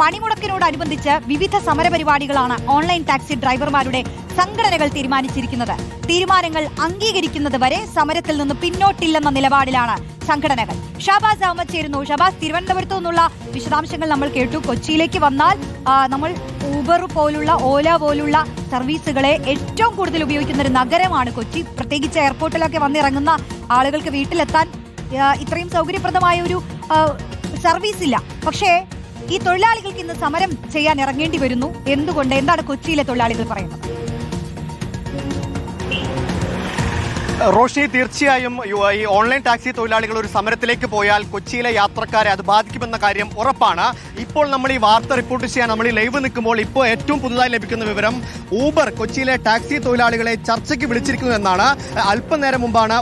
പണിമുടക്കിനോടനുബന്ധിച്ച് വിവിധ സമരപരിപാടികളാണ് online taxi ഡ്രൈവർമാരുടെ സംഘടനകൾ തീരുമാനിച്ചിരിക്കുന്നത്. തീരുമാനങ്ങൾ അംഗീകരിക്കുന്നത് വരെ സമരത്തിൽ നിന്ന് പിന്നോട്ടില്ലെന്ന നിലപാടിലാണ് സംഘടനകൾ. ഷാബാസ് അഹമ്മദ് ചേരുന്നു. ഷാബാസ്, തിരുവനന്തപുരത്തു നിന്നുള്ള വിശദാംശങ്ങൾ നമ്മൾ കേട്ടു. കൊച്ചിയിലേക്ക് വന്നാൽ നമ്മൾ ഊബർ പോലുള്ള, ഓല പോലുള്ള സർവീസുകളെ ഏറ്റവും കൂടുതൽ ഉപയോഗിക്കുന്ന ഒരു നഗരമാണ് കൊച്ചി. പ്രത്യേകിച്ച് എയർപോർട്ടിലൊക്കെ വന്നിറങ്ങുന്ന ആളുകൾക്ക് വീട്ടിലെത്താൻ ഇത്രയും സൗകര്യപ്രദമായ ഒരു സർവീസ് ഇല്ല. പക്ഷേ ഈ തൊഴിലാളികൾക്ക് ഇന്ന് സമരം ചെയ്യാൻ ഇറങ്ങേണ്ടി വരുന്നു. എന്തുകൊണ്ട്? എന്താണ് കൊച്ചിയിലെ തൊഴിലാളികൾ പറയുന്നത്? റോഷി, തീർച്ചയായും ഈ ഓൺലൈൻ ടാക്സി തൊഴിലാളികൾ ഒരു സമരത്തിലേക്ക് പോയാൽ കൊച്ചിയിലെ യാത്രക്കാരെ അത് ബാധിക്കുമെന്ന കാര്യം ഉറപ്പാണ്. ഇപ്പോൾ നമ്മൾ ഈ വാർത്ത റിപ്പോർട്ട് ചെയ്യാൻ നമ്മൾ ഈ ലൈവ് നിൽക്കുമ്പോൾ ഇപ്പോൾ ഏറ്റവും പുതുതായി ലഭിക്കുന്ന വിവരം ഊബർ കൊച്ചിയിലെ ടാക്സി തൊഴിലാളികളെ ചർച്ചയ്ക്ക് വിളിച്ചിരിക്കുന്നു എന്നാണ്. അല്പനേരം മുമ്പാണ്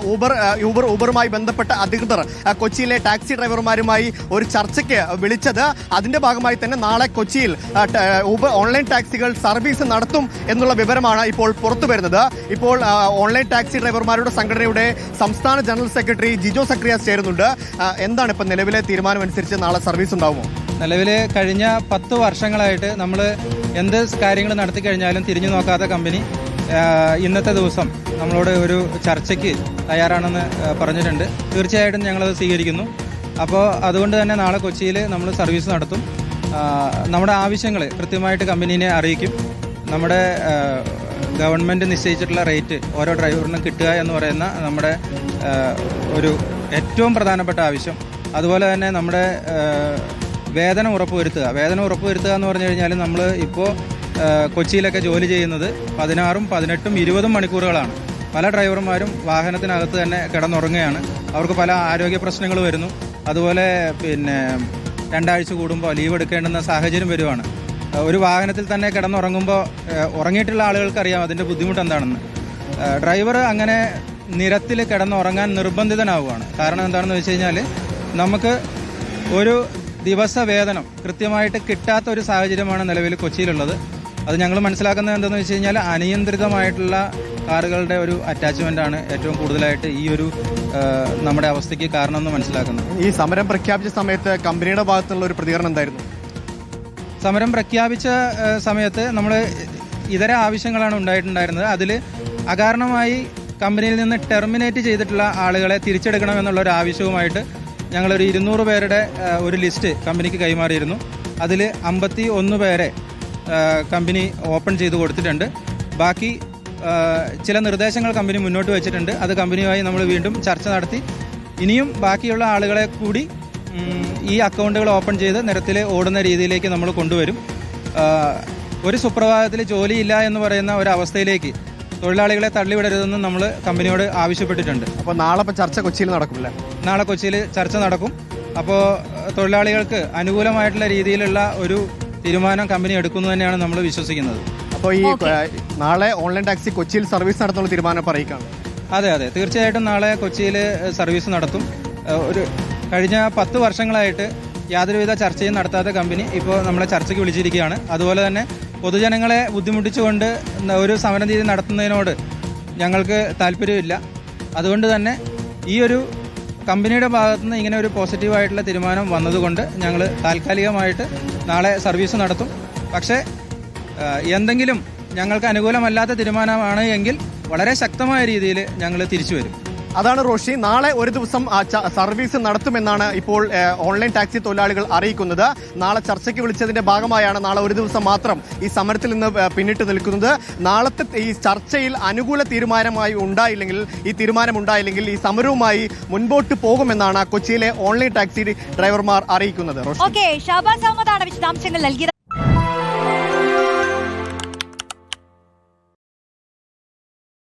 ഊബറുമായി ബന്ധപ്പെട്ട അധികൃതർ കൊച്ചിയിലെ ടാക്സി ഡ്രൈവർമാരുമായി ഒരു ചർച്ചയ്ക്ക് വിളിച്ചത്. അതിന്റെ ഭാഗമായി തന്നെ നാളെ കൊച്ചിയിൽ ഊബർ ഓൺലൈൻ ടാക്സികൾ സർവീസ് നടത്തും എന്നുള്ള വിവരമാണ് ഇപ്പോൾ പുറത്തു വരുന്നത്. ഇപ്പോൾ ഓൺലൈൻ ടാക്സി ഡ്രൈവർമാരുടെ സംഘടനയുടെ സംസ്ഥാന ജനറൽ സെക്രട്ടറി ജിജോ സക്രിയാസ് ചേരുന്നുണ്ട്. എന്താണ് ഇപ്പം നിലവിലെ തീരുമാനം അനുസരിച്ച് നാളെ സർവീസ് ഉണ്ടാവുമോ? നിലവിൽ കഴിഞ്ഞ 10 വർഷങ്ങളായിട്ട് നമ്മൾ എന്ത് കാര്യങ്ങൾ നടത്തി കഴിഞ്ഞാലും തിരിഞ്ഞു നോക്കാത്ത കമ്പനി ഇന്നത്തെ ദിവസം നമ്മളോട് ഒരു ചർച്ചയ്ക്ക് തയ്യാറാണെന്ന് പറഞ്ഞിട്ടുണ്ട്. തീർച്ചയായിട്ടും ഞങ്ങളത് സ്വീകരിക്കുന്നു. അപ്പോൾ അതുകൊണ്ട് തന്നെ നാളെ കൊച്ചിയിൽ നമ്മൾ സർവീസ് നടത്തും. നമ്മുടെ ആവശ്യങ്ങൾ കൃത്യമായിട്ട് കമ്പനീനെ അറിയിക്കും. നമ്മുടെ ഗവൺമെൻറ് നിശ്ചയിച്ചിട്ടുള്ള റേറ്റ് ഓരോ ഡ്രൈവറിനും കിട്ടുക എന്ന് പറയുന്ന നമ്മുടെ ഒരു ഏറ്റവും പ്രധാനപ്പെട്ട ആവശ്യം. അതുപോലെ തന്നെ നമ്മുടെ വേതനം ഉറപ്പുവരുത്തുക എന്ന് പറഞ്ഞു കഴിഞ്ഞാൽ നമ്മൾ ഇപ്പോൾ കൊച്ചിയിലൊക്കെ ജോലി ചെയ്യുന്നത് 16, 18, 20 മണിക്കൂറുകളാണ്. പല ഡ്രൈവർമാരും വാഹനത്തിനകത്ത് തന്നെ കിടന്നുറങ്ങുകയാണ്. അവർക്ക് പല ആരോഗ്യ പ്രശ്നങ്ങൾ വരുന്നു. അതുപോലെ 2 ആഴ്ച കൂടുമ്പോൾ ലീവ് എടുക്കേണ്ടുന്ന സാഹചര്യം വരുവാണ്. ഒരു വാഹനത്തിൽ തന്നെ കിടന്നുറങ്ങുമ്പോൾ ഉറങ്ങിയിട്ടുള്ള ആളുകൾക്കറിയാം അതിൻ്റെ ബുദ്ധിമുട്ട് എന്താണെന്ന്. ഡ്രൈവർ അങ്ങനെ നിരത്തിൽ കിടന്നുറങ്ങാൻ നിർബന്ധിതനാവുകയാണ്. കാരണം എന്താണെന്ന് വെച്ച് കഴിഞ്ഞാൽ നമുക്ക് ഒരു ദിവസ വേതനം കൃത്യമായിട്ട് കിട്ടാത്ത ഒരു സാഹചര്യമാണ് നിലവിൽ കൊച്ചിയിലുള്ളത്. അത് ഞങ്ങൾ മനസ്സിലാക്കുന്നത് എന്താണെന്ന് വെച്ച് കഴിഞ്ഞാൽ അനിയന്ത്രിതമായിട്ടുള്ള കാറുകളുടെ ഒരു അറ്റാച്ച്മെൻ്റാണ് ഏറ്റവും കൂടുതലായിട്ട് ഈ ഒരു നമ്മുടെ അവസ്ഥയ്ക്ക് കാരണമെന്ന് മനസ്സിലാക്കുന്നത്. ഈ സമരം പ്രഖ്യാപിച്ച സമയത്ത് കമ്പനിയുടെ ഭാഗത്തുള്ള ഒരു പ്രതികരണം എന്തായിരുന്നു? സമരം പ്രഖ്യാപിച്ച സമയത്ത് നമ്മൾ ഇതര ആവശ്യങ്ങളാണ് ഉണ്ടായിട്ടുണ്ടായിരുന്നത്. അതിൽ അകാരണമായി കമ്പനിയിൽ നിന്ന് ടെർമിനേറ്റ് ചെയ്തിട്ടുള്ള ആളുകളെ തിരിച്ചെടുക്കണമെന്നുള്ള ഒരു ആവശ്യവുമായിട്ട് ഞങ്ങളൊരു 200 പേരുടെ ഒരു ലിസ്റ്റ് കമ്പനിക്ക് കൈമാറിയിരുന്നു. അതിൽ 51 പേരെ കമ്പനി ഓപ്പൺ ചെയ്ത് കൊടുത്തിട്ടുണ്ട്. ബാക്കി ചില നിർദ്ദേശങ്ങൾ കമ്പനി മുന്നോട്ട് വെച്ചിട്ടുണ്ട്. അത് കമ്പനിയുമായി നമ്മൾ വീണ്ടും ചർച്ച നടത്തി ഇനിയും ബാക്കിയുള്ള ആളുകളെ കൂടി ഈ അക്കൗണ്ടുകൾ ഓപ്പൺ ചെയ്ത് നിരത്തിൽ ഓടുന്ന രീതിയിലേക്ക് നമ്മൾ കൊണ്ടുവരും. ഒരു സുപ്രഭാതത്തിൽ ജോലിയില്ല എന്ന് പറയുന്ന ഒരവസ്ഥയിലേക്ക് തൊഴിലാളികളെ തള്ളിവിടരുതെന്ന് നമ്മൾ കമ്പനിയോട് ആവശ്യപ്പെട്ടിട്ടുണ്ട്. അപ്പോൾ നാളെ ചർച്ച കൊച്ചിയിൽ നടക്കില്ല? നാളെ കൊച്ചിയിൽ ചർച്ച നടക്കും. അപ്പോൾ തൊഴിലാളികൾക്ക് അനുകൂലമായിട്ടുള്ള രീതിയിലുള്ള ഒരു തീരുമാനം കമ്പനി എടുക്കുന്നു തന്നെയാണ് നമ്മൾ വിശ്വസിക്കുന്നത്. അപ്പോൾ ഈ നാളെ ഓൺലൈൻ ടാക്സി കൊച്ചിയിൽ സർവീസ് നടത്തുന്ന തീരുമാനം പറയുകയാണ്? അതെ, തീർച്ചയായിട്ടും നാളെ കൊച്ചിയിൽ സർവീസ് നടത്തും. കഴിഞ്ഞ 10 വർഷങ്ങളായിട്ട് യാതൊരുവിധ ചർച്ചയും നടത്താത്ത കമ്പനി ഇപ്പോൾ നമ്മളെ ചർച്ചയ്ക്ക് വിളിച്ചിരിക്കുകയാണ്. അതുപോലെ തന്നെ പൊതുജനങ്ങളെ ബുദ്ധിമുട്ടിച്ചുകൊണ്ട് ഒരു സമരരീതി നടത്തുന്നതിനോട് ഞങ്ങൾക്ക് താല്പര്യമില്ല. അതുകൊണ്ട് തന്നെ ഈ ഒരു കമ്പനിയുടെ ഭാഗത്തുനിന്ന് ഇങ്ങനെ ഒരു പോസിറ്റീവായിട്ടുള്ള തീരുമാനം വന്നതുകൊണ്ട് ഞങ്ങൾ താൽക്കാലികമായിട്ട് നാളെ സർവീസ് നടത്തും. പക്ഷേ എന്തെങ്കിലും ഞങ്ങൾക്ക് അനുകൂലമല്ലാത്ത തീരുമാനമാണ് എങ്കിൽ വളരെ ശക്തമായ രീതിയിൽ ഞങ്ങൾ തിരിച്ചു വരും. അതാണ് റോഷി, നാളെ ഒരു ദിവസം സർവീസ് നടത്തുമെന്നാണ് ഇപ്പോൾ ഓൺലൈൻ ടാക്സി തൊഴിലാളികൾ അറിയിക്കുന്നത്. നാളെ ചർച്ചയ്ക്ക് വിളിച്ചതിന്റെ ഭാഗമായാണ് നാളെ ഒരു ദിവസം മാത്രം ഈ സമരത്തിൽ നിന്ന് പിന്നിട്ട് നിൽക്കുന്നത്. നാളത്തെ ഈ ചർച്ചയിൽ അനുകൂല തീരുമാനം ഉണ്ടായില്ലെങ്കിൽ ഈ സമരവുമായി മുൻപോട്ട് പോകുമെന്നാണ് കൊച്ചിയിലെ ഓൺലൈൻ ടാക്സി ഡ്രൈവർമാർ അറിയിക്കുന്നത്. ഷാബാസ് അഹമ്മദാണ് വിശദാംശങ്ങൾ നൽകിയത്.